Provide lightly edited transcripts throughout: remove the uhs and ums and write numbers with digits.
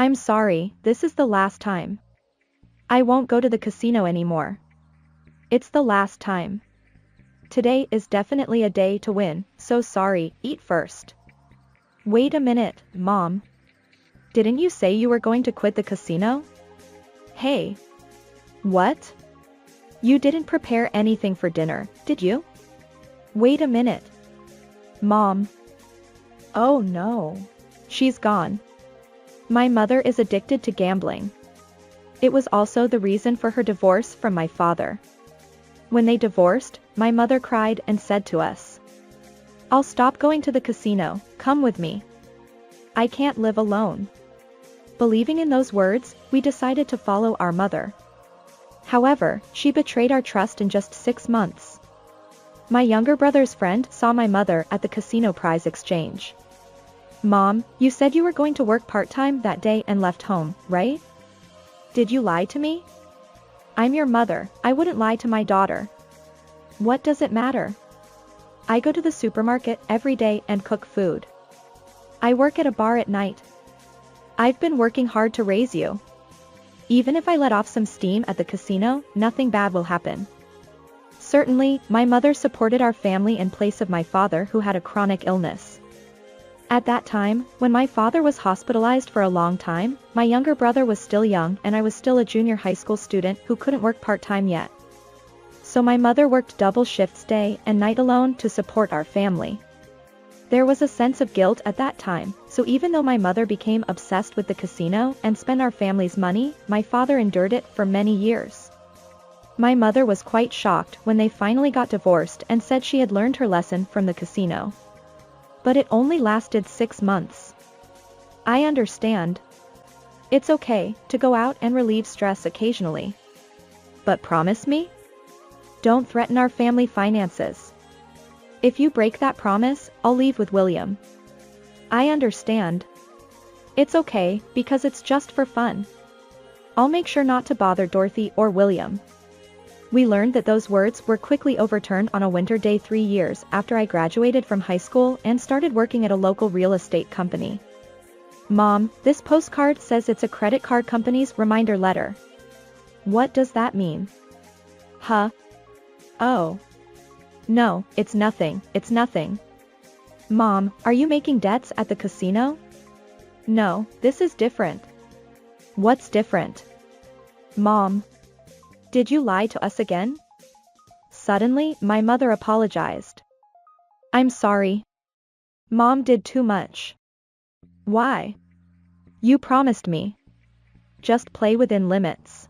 I'm sorry, this is the last time. I won't go to the casino anymore. It's the last time. Today is definitely a day to win, so sorry, eat first. Wait a minute, Mom. Didn't you say you were going to quit the casino? Hey. What? You didn't prepare anything for dinner, did you? Wait a minute. Mom. Oh no. She's gone. My mother is addicted to gambling. It was also the reason for her divorce from my father. When they divorced, my mother cried and said to us, "I'll stop going to the casino, come with me. I can't live alone." Believing in those words, we decided to follow our mother. However, she betrayed our trust in just 6 months. My younger brother's friend saw my mother at the casino prize exchange. "Mom, you said you were going to work part-time that day and left home, right? Did you lie to me?" "I'm your mother, I wouldn't lie to my daughter." "What does it matter? I go to the supermarket every day and cook food. I work at a bar at night. I've been working hard to raise you. Even if I let off some steam at the casino, nothing bad will happen." Certainly, my mother supported our family in place of my father who had a chronic illness. At that time, when my father was hospitalized for a long time, my younger brother was still young and I was still a junior high school student who couldn't work part-time yet. So my mother worked double shifts day and night alone to support our family. There was a sense of guilt at that time, so even though my mother became obsessed with the casino and spent our family's money, my father endured it for many years. My mother was quite shocked when they finally got divorced and said she had learned her lesson from the casino. But it only lasted 6 months. I understand. It's okay to go out and relieve stress occasionally. But promise me? Don't threaten our family finances. If you break that promise, I'll leave with William. I understand. It's okay, because it's just for fun. I'll make sure not to bother Dorothy or William. We learned that those words were quickly overturned on a winter day 3 years after I graduated from high school and started working at a local real estate company. Mom, this postcard says it's a credit card company's reminder letter. What does that mean? Huh? Oh. No, it's nothing, it's nothing. Mom, are you making debts at the casino? No, this is different. What's different? Mom. Did you lie to us again? Suddenly, my mother apologized. I'm sorry. Mom did too much. Why? You promised me. Just play within limits.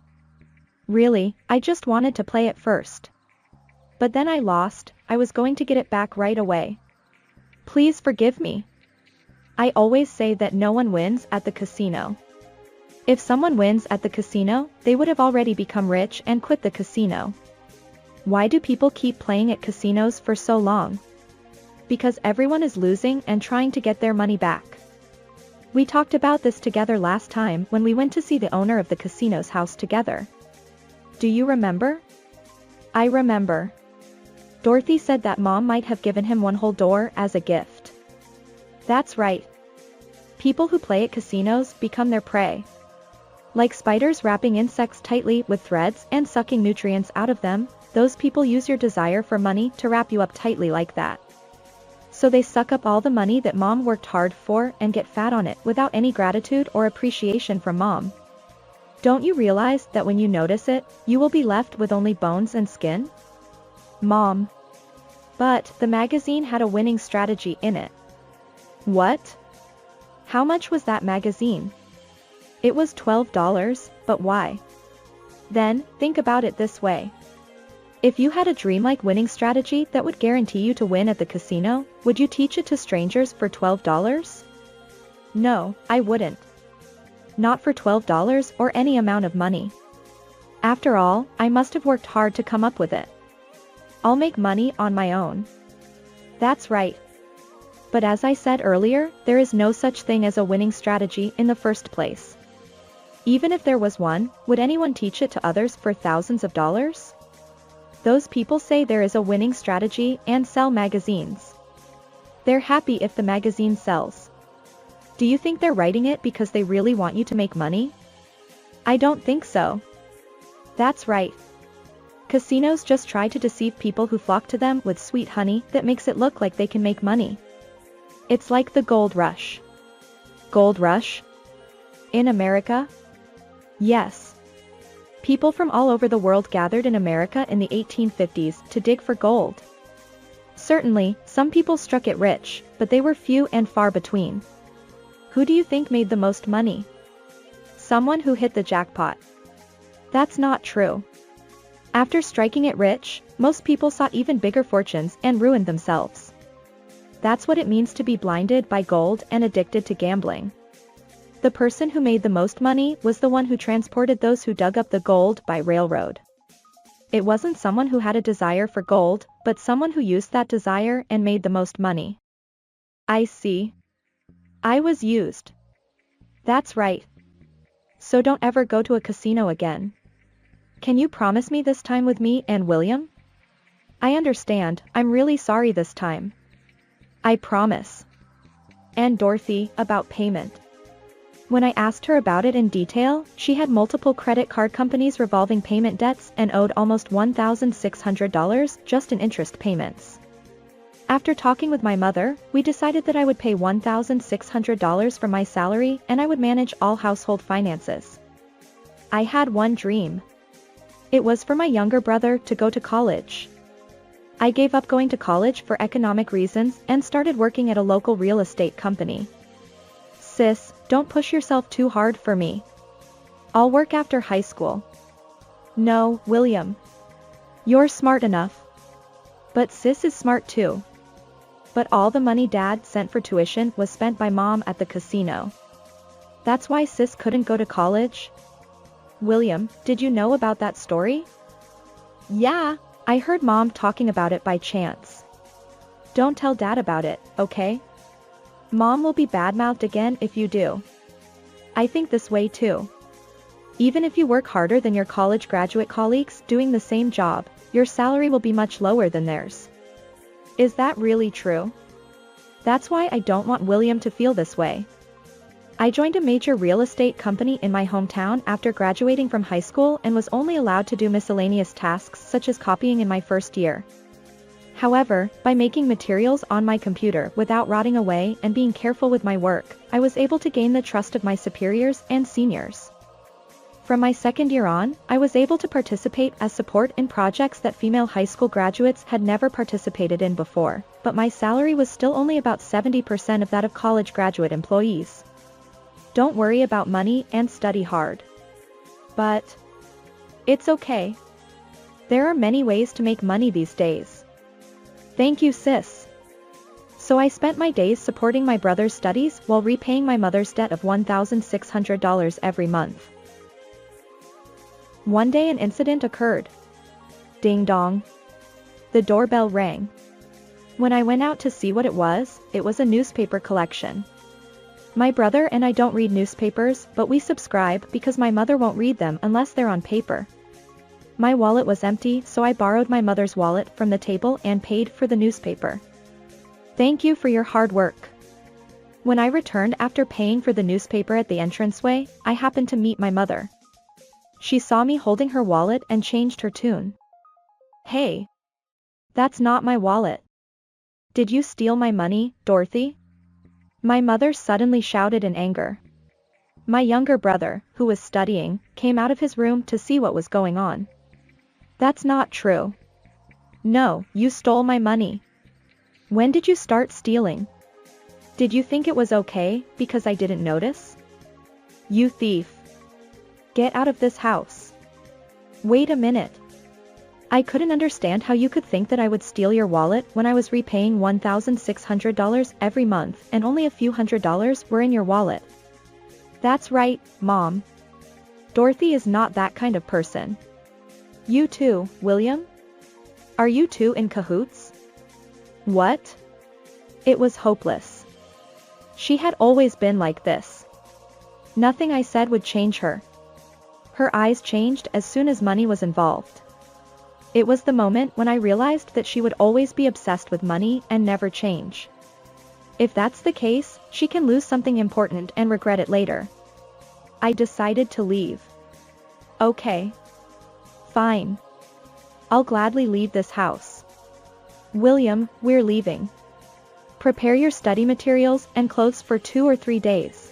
Really, I just wanted to play at first. But then I lost, I was going to get it back right away. Please forgive me. I always say that no one wins at the casino. If someone wins at the casino, they would have already become rich and quit the casino. Why do people keep playing at casinos for so long? Because everyone is losing and trying to get their money back. We talked about this together last time when we went to see the owner of the casino's house together. Do you remember? I remember. Dorothy said that Mom might have given him one whole door as a gift. That's right. People who play at casinos become their prey. Like spiders wrapping insects tightly with threads and sucking nutrients out of them, those people use your desire for money to wrap you up tightly like that. So they suck up all the money that Mom worked hard for and get fat on it without any gratitude or appreciation from Mom. Don't you realize that when you notice it, you will be left with only bones and skin? Mom. But the magazine had a winning strategy in it. What? How much was that magazine? It was $12, but why? Then, think about it this way. If you had a dreamlike winning strategy that would guarantee you to win at the casino, would you teach it to strangers for $12? No, I wouldn't. Not for $12 or any amount of money. After all, I must have worked hard to come up with it. I'll make money on my own. That's right. But as I said earlier, there is no such thing as a winning strategy in the first place. Even if there was one, would anyone teach it to others for thousands of dollars? Those people say there is a winning strategy and sell magazines. They're happy if the magazine sells. Do you think they're writing it because they really want you to make money? I don't think so. That's right. Casinos just try to deceive people who flock to them with sweet honey that makes it look like they can make money. It's like the gold rush. Gold rush? In America? Yes. People from all over the world gathered in America in the 1850s to dig for gold. Certainly, some people struck it rich, but they were few and far between. Who do you think made the most money? Someone who hit the jackpot. That's not true. After striking it rich, most people sought even bigger fortunes and ruined themselves. That's what it means to be blinded by gold and addicted to gambling. The person who made the most money was the one who transported those who dug up the gold by railroad. It wasn't someone who had a desire for gold, but someone who used that desire and made the most money. I see. I was used. That's right. So don't ever go to a casino again. Can you promise me this time with me and William? I understand, I'm really sorry this time. I promise. And Dorothy, about payment. When I asked her about it in detail, she had multiple credit card companies revolving payment debts and owed almost $1,600 just in interest payments. After talking with my mother, we decided that I would pay $1,600 from my salary and I would manage all household finances. I had one dream. It was for my younger brother to go to college. I gave up going to college for economic reasons and started working at a local real estate company. Sis, don't push yourself too hard for me. I'll work after high school. No, William. You're smart enough. But sis is smart too. But all the money Dad sent for tuition was spent by Mom at the casino. That's why sis couldn't go to college? William, did you know about that story? Yeah, I heard Mom talking about it by chance. Don't tell Dad about it, okay? Mom will be badmouthed again if you do. I think this way too. Even if you work harder than your college graduate colleagues doing the same job, your salary will be much lower than theirs. Is that really true? That's why I don't want William to feel this way. I joined a major real estate company in my hometown after graduating from high school and was only allowed to do miscellaneous tasks such as copying in my first year. However, by making materials on my computer without rotting away and being careful with my work, I was able to gain the trust of my superiors and seniors. From my second year on, I was able to participate as support in projects that female high school graduates had never participated in before, but my salary was still only about 70% of that of college graduate employees. Don't worry about money and study hard. But it's okay. There are many ways to make money these days. Thank you, sis. So I spent my days supporting my brother's studies while repaying my mother's debt of $1,600 every month. One day an incident occurred. Ding dong. The doorbell rang. When I went out to see what it was a newspaper collection. My brother and I don't read newspapers, but we subscribe because my mother won't read them unless they're on paper. My wallet was empty, so I borrowed my mother's wallet from the table and paid for the newspaper. Thank you for your hard work. When I returned after paying for the newspaper at the entranceway, I happened to meet my mother. She saw me holding her wallet and changed her tune. Hey! That's not my wallet. Did you steal my money, Dorothy? My mother suddenly shouted in anger. My younger brother, who was studying, came out of his room to see what was going on. That's not true. No, you stole my money. When did you start stealing? Did you think it was okay, because I didn't notice? You thief. Get out of this house. Wait a minute. I couldn't understand how you could think that I would steal your wallet when I was repaying $1,600 every month and only a few $100s were in your wallet. That's right, Mom. Dorothy is not that kind of person. You too, William? Are you two in cahoots? What? It was hopeless. She had always been like this. Nothing I said would change her. Her eyes changed as soon as money was involved. It was the moment when I realized that she would always be obsessed with money and never change. If that's the case, she can lose something important and regret it later. I decided to leave. Okay. Fine. I'll gladly leave this house. William, we're leaving. Prepare your study materials and clothes for 2 or 3 days.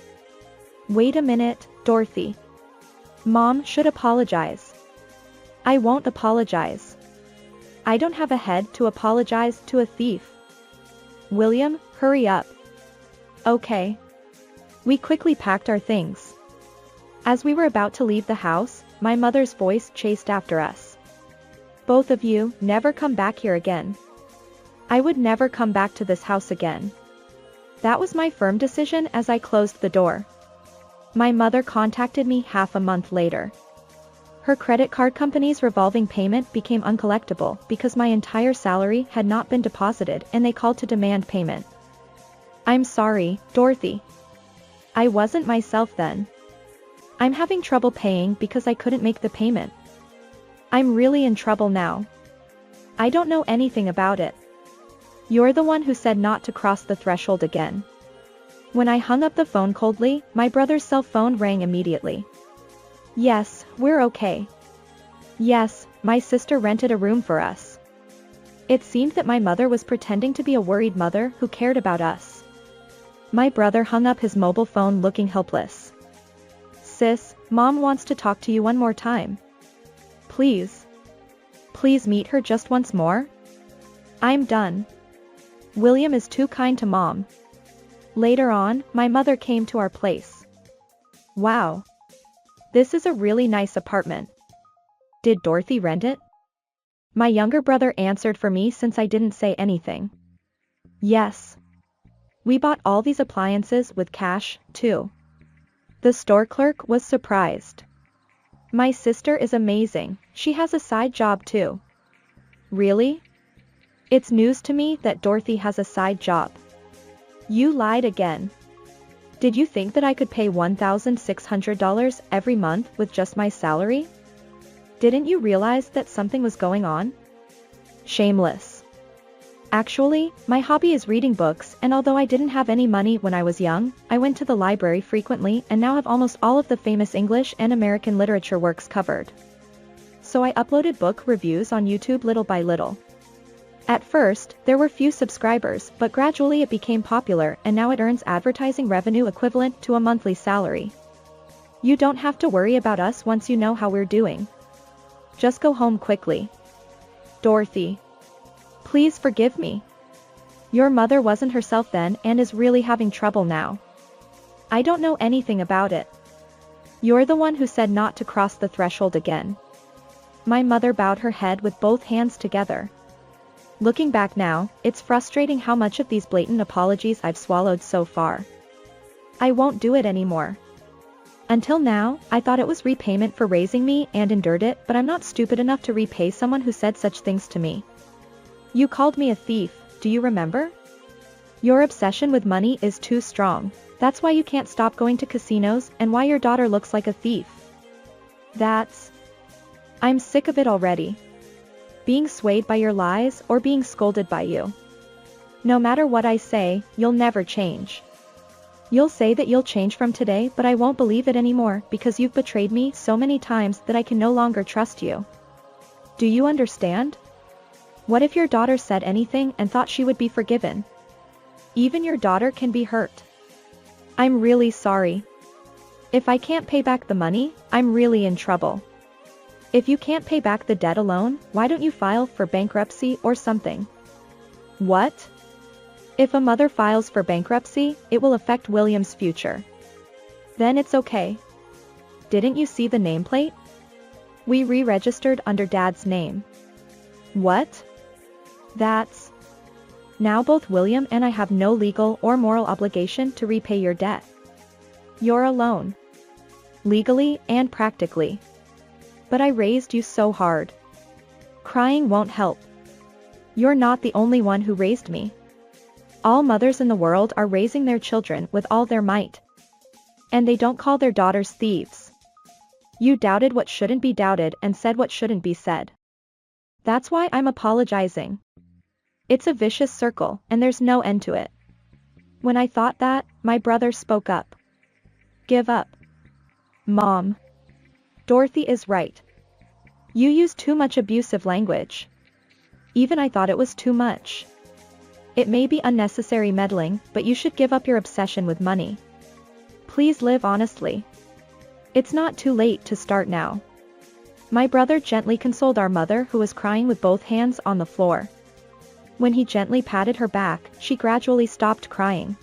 Wait a minute, Dorothy. Mom should apologize. I won't apologize. I don't have a head to apologize to a thief. William, hurry up. Okay. We quickly packed our things. As we were about to leave the house, my mother's voice chased after us. Both of you, never come back here again. I would never come back to this house again. That was my firm decision as I closed the door. My mother contacted me half a month later. Her credit card company's revolving payment became uncollectible because my entire salary had not been deposited and they called to demand payment. I'm sorry, Dorothy. I wasn't myself then. I'm having trouble paying because I couldn't make the payment. I'm really in trouble now. I don't know anything about it. You're the one who said not to cross the threshold again. When I hung up the phone coldly, my brother's cell phone rang immediately. Yes, we're okay. Yes, my sister rented a room for us. It seemed that my mother was pretending to be a worried mother who cared about us. My brother hung up his mobile phone looking helpless. Sis, Mom wants to talk to you one more time. Please. Please meet her just once more? I'm done. William is too kind to Mom. Later on, my mother came to our place. Wow. This is a really nice apartment. Did Dorothy rent it? My younger brother answered for me since I didn't say anything. Yes. We bought all these appliances with cash, too. The store clerk was surprised. My sister is amazing, she has a side job too. Really? It's news to me that Dorothy has a side job. You lied again. Did you think that I could pay $1,600 every month with just my salary? Didn't you realize that something was going on? Shameless. Actually, my hobby is reading books, and although I didn't have any money when I was young, I went to the library frequently and now have almost all of the famous English and American literature works covered. So I uploaded book reviews on YouTube little by little. At first, there were few subscribers, but gradually it became popular and now it earns advertising revenue equivalent to a monthly salary. You don't have to worry about us once you know how we're doing. Just go home quickly. Dorothy. Please forgive me. Your mother wasn't herself then and is really having trouble now. I don't know anything about it. You're the one who said not to cross the threshold again. My mother bowed her head with both hands together. Looking back now, it's frustrating how much of these blatant apologies I've swallowed so far. I won't do it anymore. Until now, I thought it was repayment for raising me and endured it, but I'm not stupid enough to repay someone who said such things to me. You called me a thief, do you remember? Your obsession with money is too strong. That's why you can't stop going to casinos and why your daughter looks like a thief. I'm sick of it already. Being swayed by your lies or being scolded by you. No matter what I say, you'll never change. You'll say that you'll change from today, but I won't believe it anymore because you've betrayed me so many times that I can no longer trust you. Do you understand? What if your daughter said anything and thought she would be forgiven? Even your daughter can be hurt. I'm really sorry. If I can't pay back the money, I'm really in trouble. If you can't pay back the debt alone, why don't you file for bankruptcy or something? What? If a mother files for bankruptcy, it will affect William's future. Then it's okay. Didn't you see the nameplate? We re-registered under Dad's name. What? Now both William and I have no legal or moral obligation to repay your debt. You're alone. Legally and practically. But I raised you so hard. Crying won't help. You're not the only one who raised me. All mothers in the world are raising their children with all their might. And they don't call their daughters thieves. You doubted what shouldn't be doubted and said what shouldn't be said. That's why I'm apologizing. It's a vicious circle, and there's no end to it. When I thought that, my brother spoke up. Give up. Mom. Dorothy is right. You use too much abusive language. Even I thought it was too much. It may be unnecessary meddling, but you should give up your obsession with money. Please live honestly. It's not too late to start now. My brother gently consoled our mother, who was crying with both hands on the floor. When he gently patted her back, she gradually stopped crying.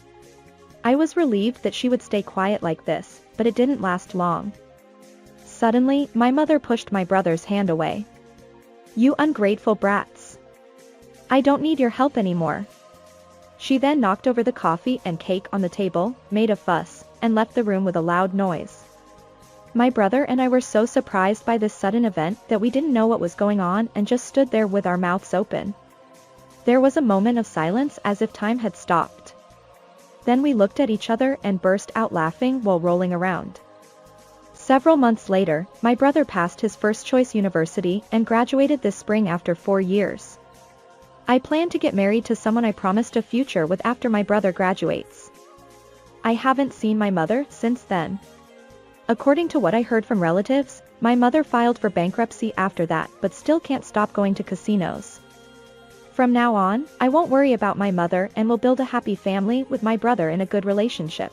I was relieved that she would stay quiet like this, but it didn't last long. Suddenly, my mother pushed my brother's hand away. You ungrateful brats. I don't need your help anymore. She then knocked over the coffee and cake on the table, made a fuss, and left the room with a loud noise. My brother and I were so surprised by this sudden event that we didn't know what was going on and just stood there with our mouths open. There was a moment of silence as if time had stopped. Then we looked at each other and burst out laughing while rolling around. Several months later, my brother passed his first choice university and graduated this spring after 4 years. I plan to get married to someone I promised a future with after my brother graduates. I haven't seen my mother since then. According to what I heard from relatives, my mother filed for bankruptcy after that but still can't stop going to casinos. From now on, I won't worry about my mother and will build a happy family with my brother in a good relationship.